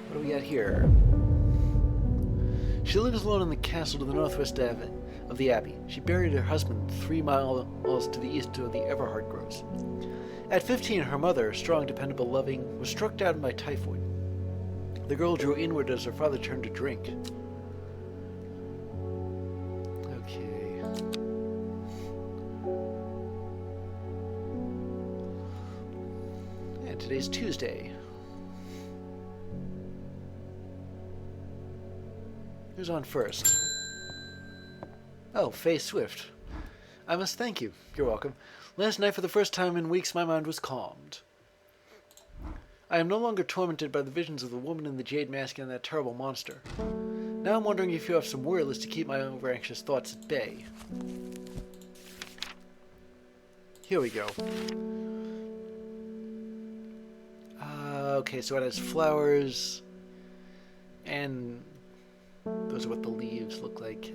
What do we got here? She lives alone in the castle to the northwest of the abbey. She buried her husband 3 miles to the east of the Everhard groves. At 15, her mother, strong, dependable, loving, was struck down by typhoid. The girl drew inward as her father turned to drink. Okay. And today's Tuesday. Who's on first? Oh, Faye Swift. I must thank you. You're welcome. Last night, for the first time in weeks, my mind was calmed. I am no longer tormented by the visions of the woman in the jade mask and that terrible monster. Now I'm wondering if you have some wireless to keep my over-anxious thoughts at bay. Here we go. Okay, so it has flowers, and those are what the leaves look like.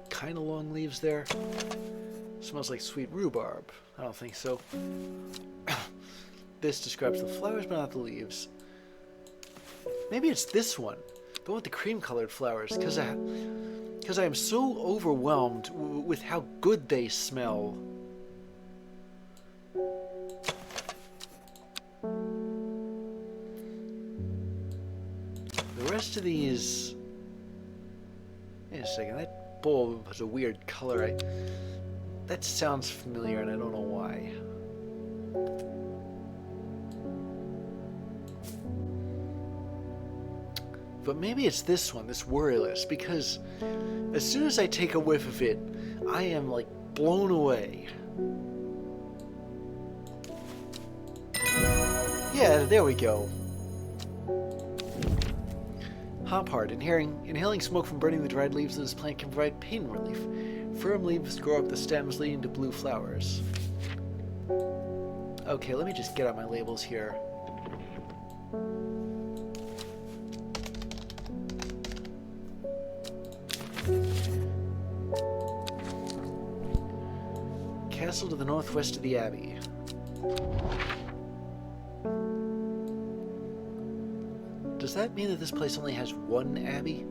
Kind of long leaves there. Smells like sweet rhubarb. I don't think so. This describes the flowers but not the leaves. Maybe it's this one. The one with the cream-colored flowers. Because I am so overwhelmed with how good they smell. The rest of these... Wait a second, that bowl has a weird color. That sounds familiar and I don't know why. But maybe it's this one, this worryless, because as soon as I take a whiff of it, I am like blown away. Yeah, there we go. Hop hard. Inhaling smoke from burning the dried leaves of this plant can provide pain relief. Firm leaves grow up the stems, leading to blue flowers. Okay, let me just get out my labels here. Castle to the northwest of the abbey. Does that mean that this place only has one abbey?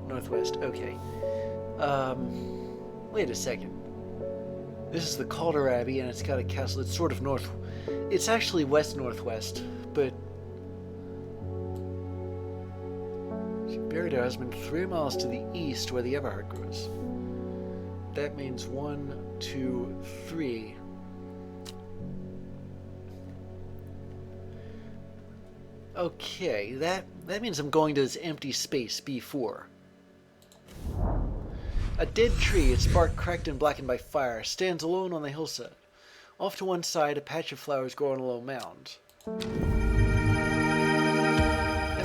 Northwest, okay. Wait a second. This is the Calder Abbey, and it's got a castle. It's sort of north. It's actually west-northwest, but she buried her husband 3 miles to the east where the Everhard grows. That means 1, 2, 3. Okay, that means I'm going to this empty space, B4. A dead tree, its bark cracked and blackened by fire, stands alone on the hillside. Off to one side, a patch of flowers grow on a low mound. And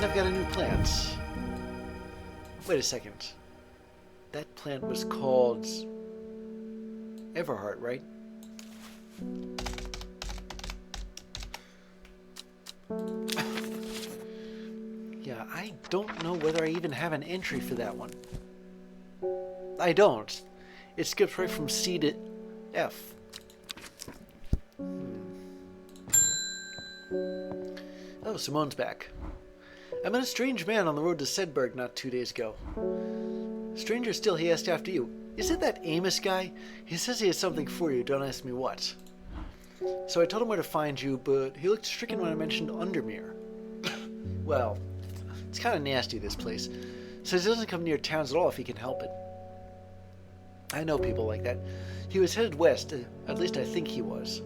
I've got a new plant. Wait a second. That plant was called Everhard, right? Yeah, I don't know whether I even have an entry for that one. I don't. It skips right from C to F. Oh, Simone's back. I met a strange man on the road to Sedberg not 2 days ago. Stranger still, he asked after you. Is it that Amos guy? He says he has something for you, don't ask me what. So I told him where to find you, but he looked stricken when I mentioned Undermere. Well, it's kind of nasty, this place. Says he doesn't come near towns at all if he can help it. I know people like that. He was headed west, at least I think he was.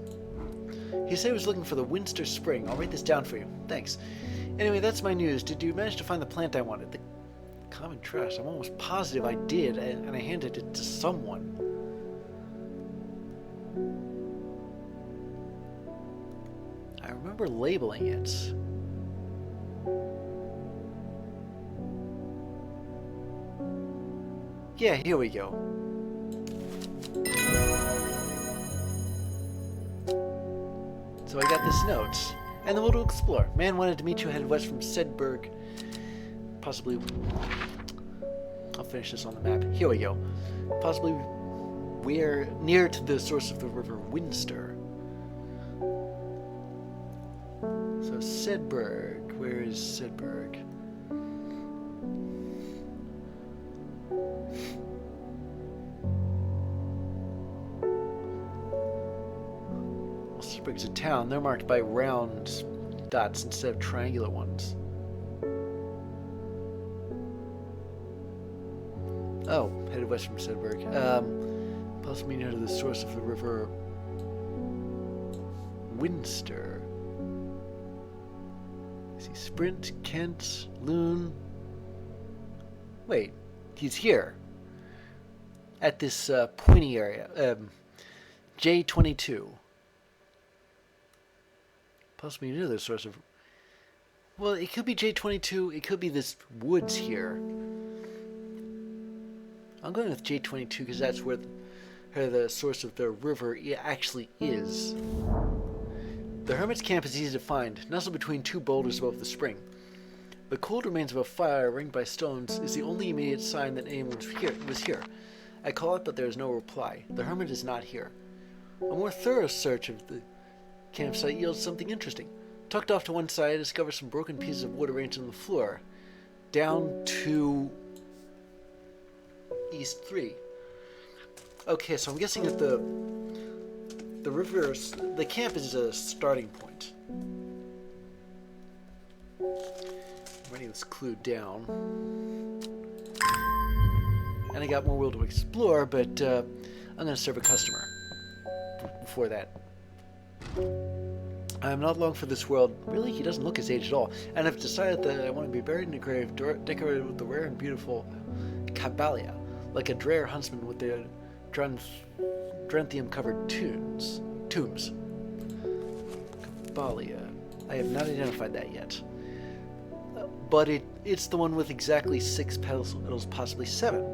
He said he was looking for the Winster Spring. I'll write this down for you. Thanks. Anyway, that's my news. Did you manage to find the plant I wanted? The common trash. I'm almost positive I did, and I handed it to someone. I remember labeling it. Yeah, here we go. So I got this note. And then we'll explore. Man wanted to meet you headed west from Sedberg. Possibly... I'll finish this on the map. Here we go. Possibly where near to the source of the river Winster. So Sedberg, where is Sedberg? Well, Sedberg's a town. They're marked by round dots instead of triangular ones. Oh, headed west from Sedberg. Possibly near to the source of the river Winster. See, Sprint, Kent, Loon. Wait, he's here. At this pointy area. J22. Possibly near the source of... Well, it could be J22. It could be this woods here. I'm going with J22 because that's where the source of the river actually is. The hermit's camp is easy to find, nestled between two boulders above the spring. The cold remains of a fire ringed by stones is the only immediate sign that anyone was here. I call it, but there is no reply. The hermit is not here. A more thorough search of the campsite yields something interesting. Tucked off to one side, I discover some broken pieces of wood arranged on the floor. Down to East 3. Okay, so I'm guessing that the camp is a starting point. I'm writing this clue down. And I got more world to explore, but I'm going to serve a customer before that. I'm not long for this world. Really, he doesn't look his age at all. And I've decided that I want to be buried in a grave decorated with the rare and beautiful Caballia, like a Dreher huntsman with the Dranthium-covered tombs. Caballia. I have not identified that yet. But it's the one with exactly 6 petals, possibly 7.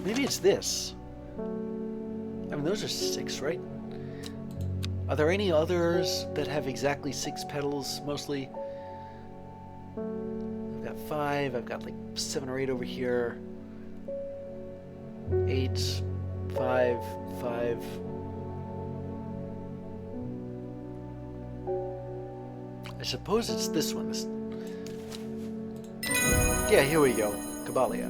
Maybe it's this. I mean, those are 6, right? Are there any others that have exactly 6 petals, mostly? I've got 5, I've got like 7 or 8 over here. 8, 5, 5. I suppose it's this one. Yeah, here we go. Caballia.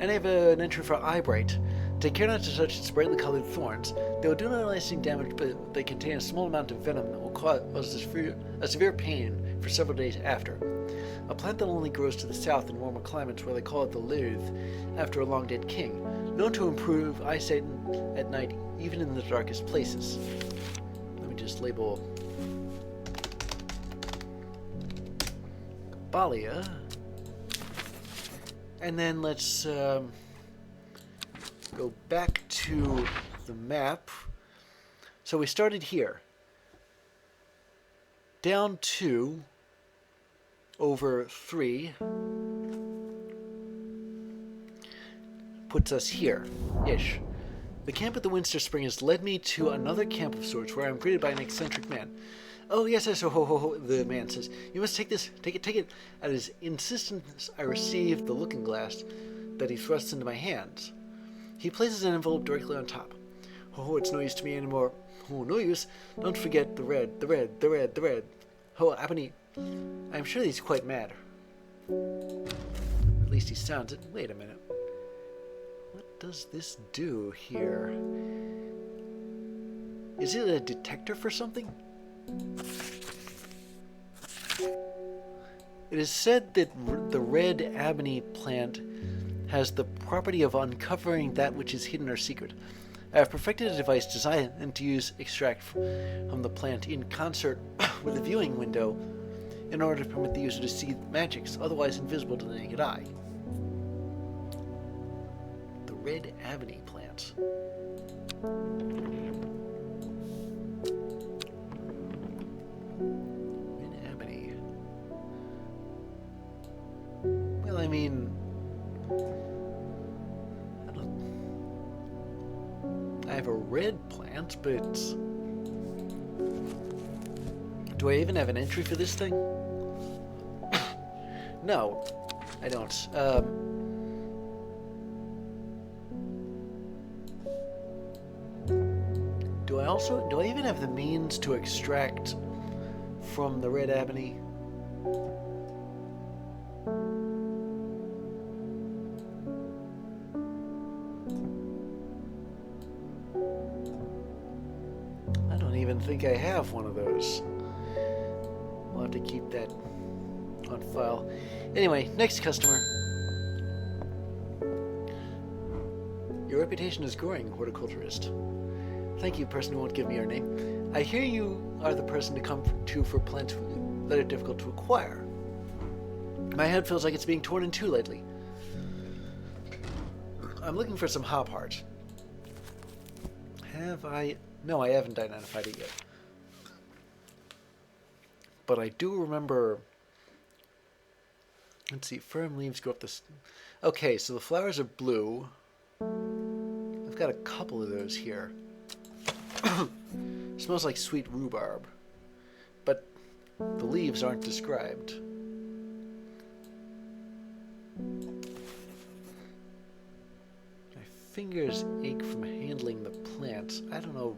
And I have an entry for Eyebright. Take care not to touch its brightly colored thorns. They will do no lasting damage, but they contain a small amount of venom that will cause a severe pain for several days after. A plant that only grows to the south in warmer climates where they call it the Lirth, after a long-dead king, known to improve eyesight at night even in the darkest places. Let me just label Caballia. And then let's go back to the map. So we started here. Down 2 over 3 puts us here-ish. The camp at the Winster Spring has led me to another camp of sorts where I'm greeted by an eccentric man. Oh, yes, yes, ho, the man says. You must take this, take it. At his insistence, I receive the looking glass that he thrusts into my hands. He places an envelope directly on top. Oh, it's no use to me anymore. Oh, no use. Don't forget the red. Oh, Abony. I'm sure he's quite mad. At least he sounds it. Wait a minute. What does this do here? Is it a detector for something? It is said that the red ebony plant has the property of uncovering that which is hidden or secret. I have perfected a device designed to extract from the plant in concert with a viewing window in order to permit the user to see magics otherwise invisible to the naked eye. The red ebony plant. Well, I mean, I have a red plant, but do I even have an entry for this thing? No. I don't. Do I even have the means to extract from the red ebony? I don't even think I have one of those. We'll have to keep that on file. Anyway, next customer. Your reputation is growing, horticulturist. Thank you, person who won't give me your name. I hear you are the person to come to for plants that are difficult to acquire. My head feels like it's being torn in two lately. I'm looking for some hop heart. Have I? No, I haven't identified it yet. But I do remember... Let's see, firm leaves go up this... Okay, so the flowers are blue. I've got a couple of those here. Smells like sweet rhubarb. But the leaves aren't described. My fingers ache from handling the plants. I don't know...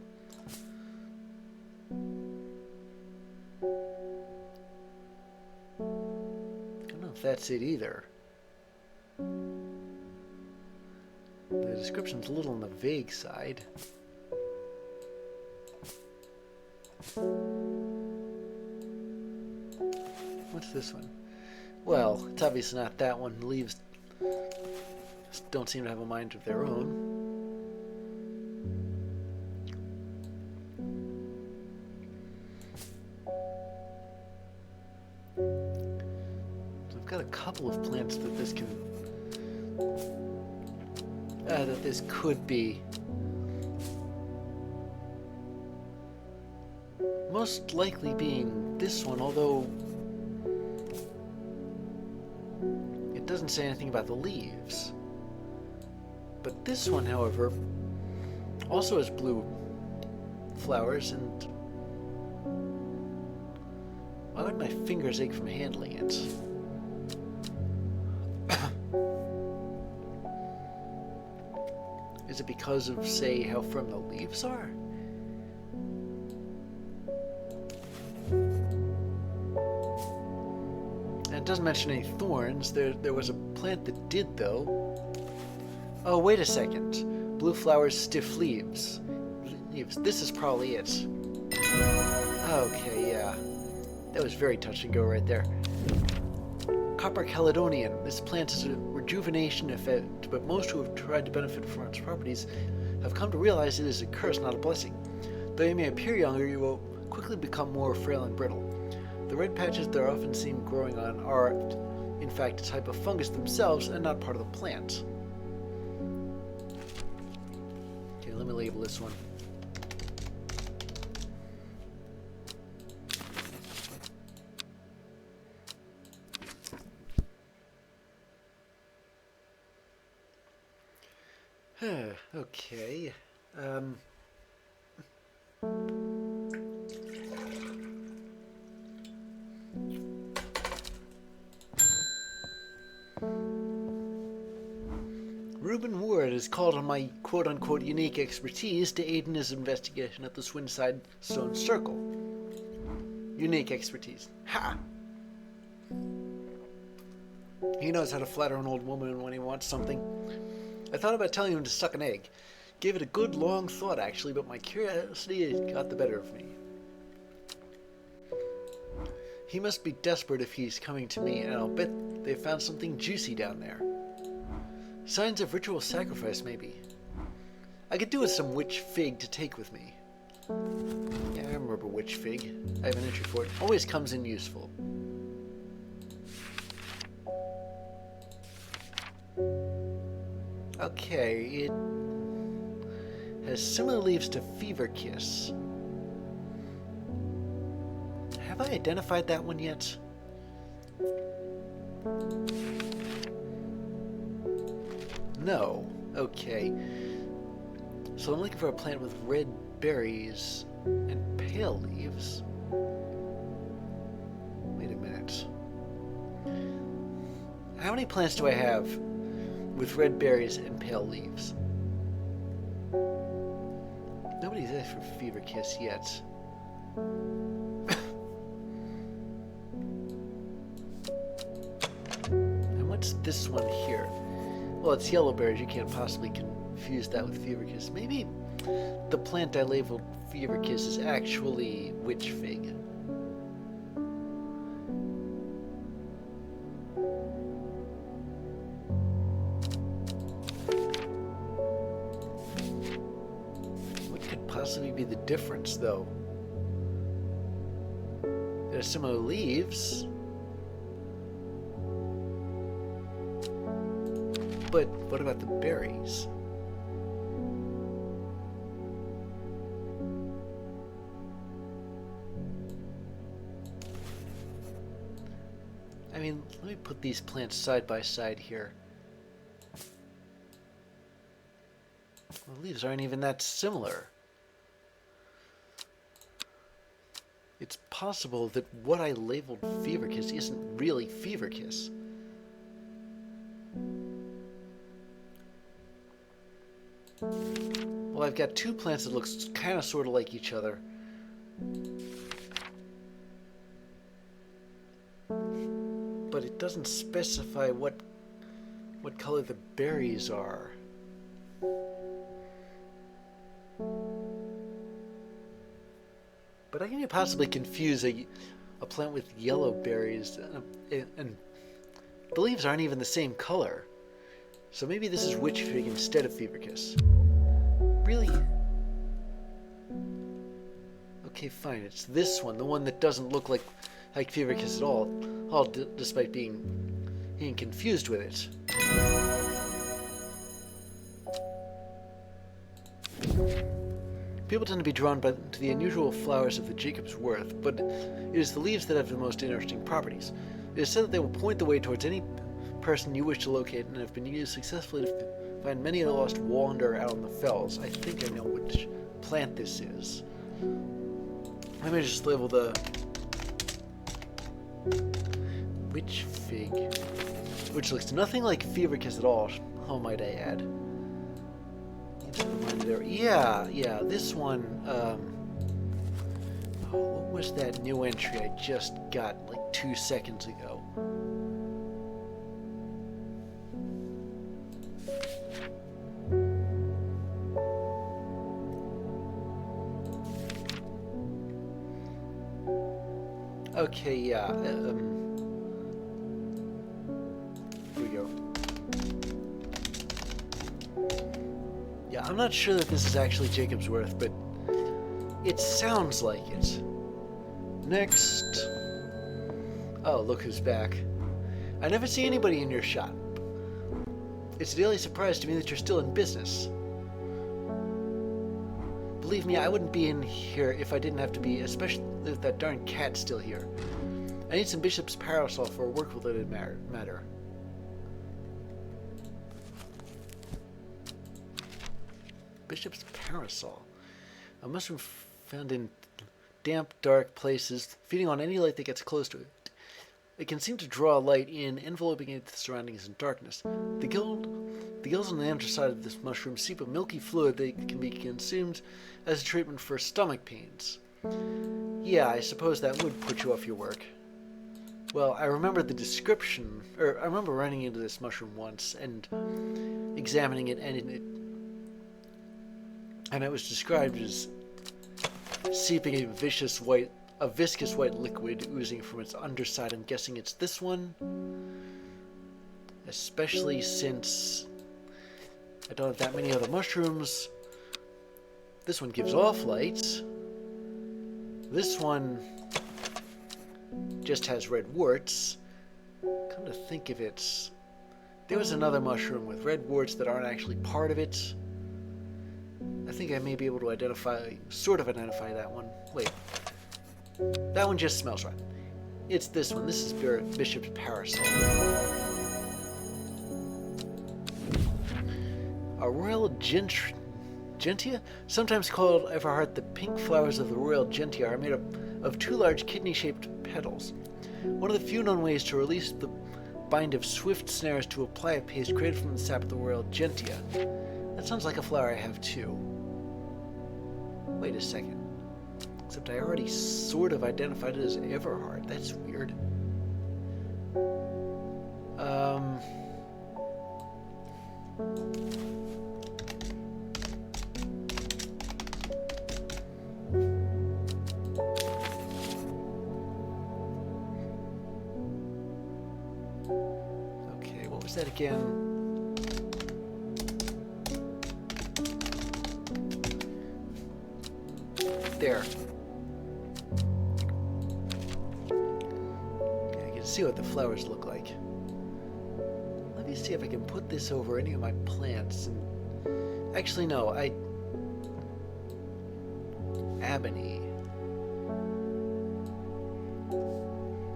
if that's it either. The description's a little on the vague side. What's this one? Well, it's obviously not that one. The leaves don't seem to have a mind of their own. I've got a couple of plants that this can... that this could be. Most likely being this one, although it doesn't say anything about the leaves. But this one, however, also has blue flowers, and why would my fingers ache from handling it? Is it because of, say, how firm the leaves are? And it doesn't mention any thorns. There was a plant that did, though. Oh, wait a second. Blue flowers, stiff leaves. This is probably it. Okay, yeah. That was very touch and go right there. Copper Caledonian. This plant is a rejuvenation effect, but most who have tried to benefit from its properties have come to realize it is a curse, not a blessing. Though you may appear younger, you will quickly become more frail and brittle. The red patches that are often seen growing on are, in fact, a type of fungus themselves and not part of the plant. Okay, let me label this one. Okay. Reuben Ward is called on my quote-unquote unique expertise to aid in his investigation at the Swinside Stone Circle. Unique expertise. Ha! He knows how to flatter an old woman when he wants something. I thought about telling him to suck an egg. Gave it a good long thought, actually, but my curiosity got the better of me. He must be desperate if he's coming to me, and I'll bet they found something juicy down there. Signs of ritual sacrifice, maybe. I could do with some witch fig to take with me. Yeah, I remember witch fig. I have an entry for it. Always comes in useful. Okay, it has similar leaves to Fever Kiss. Have I identified that one yet? No. Okay. So I'm looking for a plant with red berries and pale leaves. Wait a minute. How many plants do I have with red berries and pale leaves? Nobody's asked for Fever Kiss yet. And what's this one here? Well, it's yellow berries. You can't possibly confuse that with Fever Kiss. Maybe the plant I labeled Fever Kiss is actually witch fig. Possibly be the difference, though. There are similar leaves, but what about the berries? I mean, let me put these plants side by side here. The leaves aren't even that similar. It's possible that what I labeled Fever Kiss isn't really Fever Kiss. Well, I've got two plants that look kind of sort of like each other. But it doesn't specify what color the berries are. But I can possibly confuse a plant with yellow berries, and the leaves aren't even the same color. So maybe this is witch fig instead of Fever Kiss. Really? Okay, fine. It's this one, the one that doesn't look like Fever Kiss at all, despite being confused with it. People tend to be drawn to the unusual flowers of the Jacob's Worth, but it is the leaves that have the most interesting properties. It is said that they will point the way towards any person you wish to locate and have been used successfully to find many a lost wanderer out in the fells. I think I know which plant this is. Let me just label the witch fig, which looks nothing like Fever Kiss at all, how might I add. Yeah, this one, what was that new entry I just got like 2 seconds ago? Okay, yeah, here we go. Yeah, I'm not sure that this is actually Jacob's Worth, but it sounds like it. Next. Oh, look who's back. I never see anybody in your shop. It's a daily surprise to me that you're still in business. Believe me, I wouldn't be in here if I didn't have to be, especially if that darn cat's still here. I need some Bishop's parasol for a work-related matter. Bishop's parasol. A mushroom found in damp, dark places, feeding on any light that gets close to it. It can seem to draw light in, enveloping its surroundings in darkness. The gills on the underside of this mushroom seep a milky fluid that can be consumed as a treatment for stomach pains. Yeah, I suppose that would put you off your work. Well, I remember the description, or I remember running into this mushroom once and examining it, and it was described as seeping a viscous white liquid oozing from its underside. I'm guessing it's this one, especially since I don't have that many other mushrooms. This one gives off light. This one just has red warts. Come to think of it, there was another mushroom with red warts that aren't actually part of it. I think I may be able to sort of identify that one. Wait. That one just smells right. It's this one. This is Bishop's parasol. A royal gentia? Sometimes called Everhart, the pink flowers of the royal gentia are made up of two large kidney-shaped petals. One of the few known ways to release the bind of swift snares to apply a paste created from the sap of the royal gentian. That sounds like a flower I have too. Wait a second. Except I already sort of identified it as Everhard. That's weird. Okay, what was that again? There. Okay, I can see what the flowers look like. Let me see if I can put this over any of my plants. And actually, no. Ebony.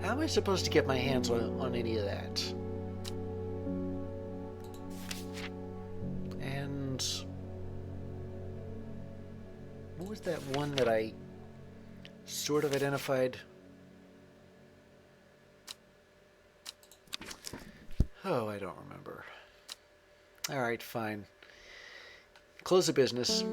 How am I supposed to get my hands on any of that? And what was that one that I sort of identified? Oh, I don't remember. All right, fine. Close the business.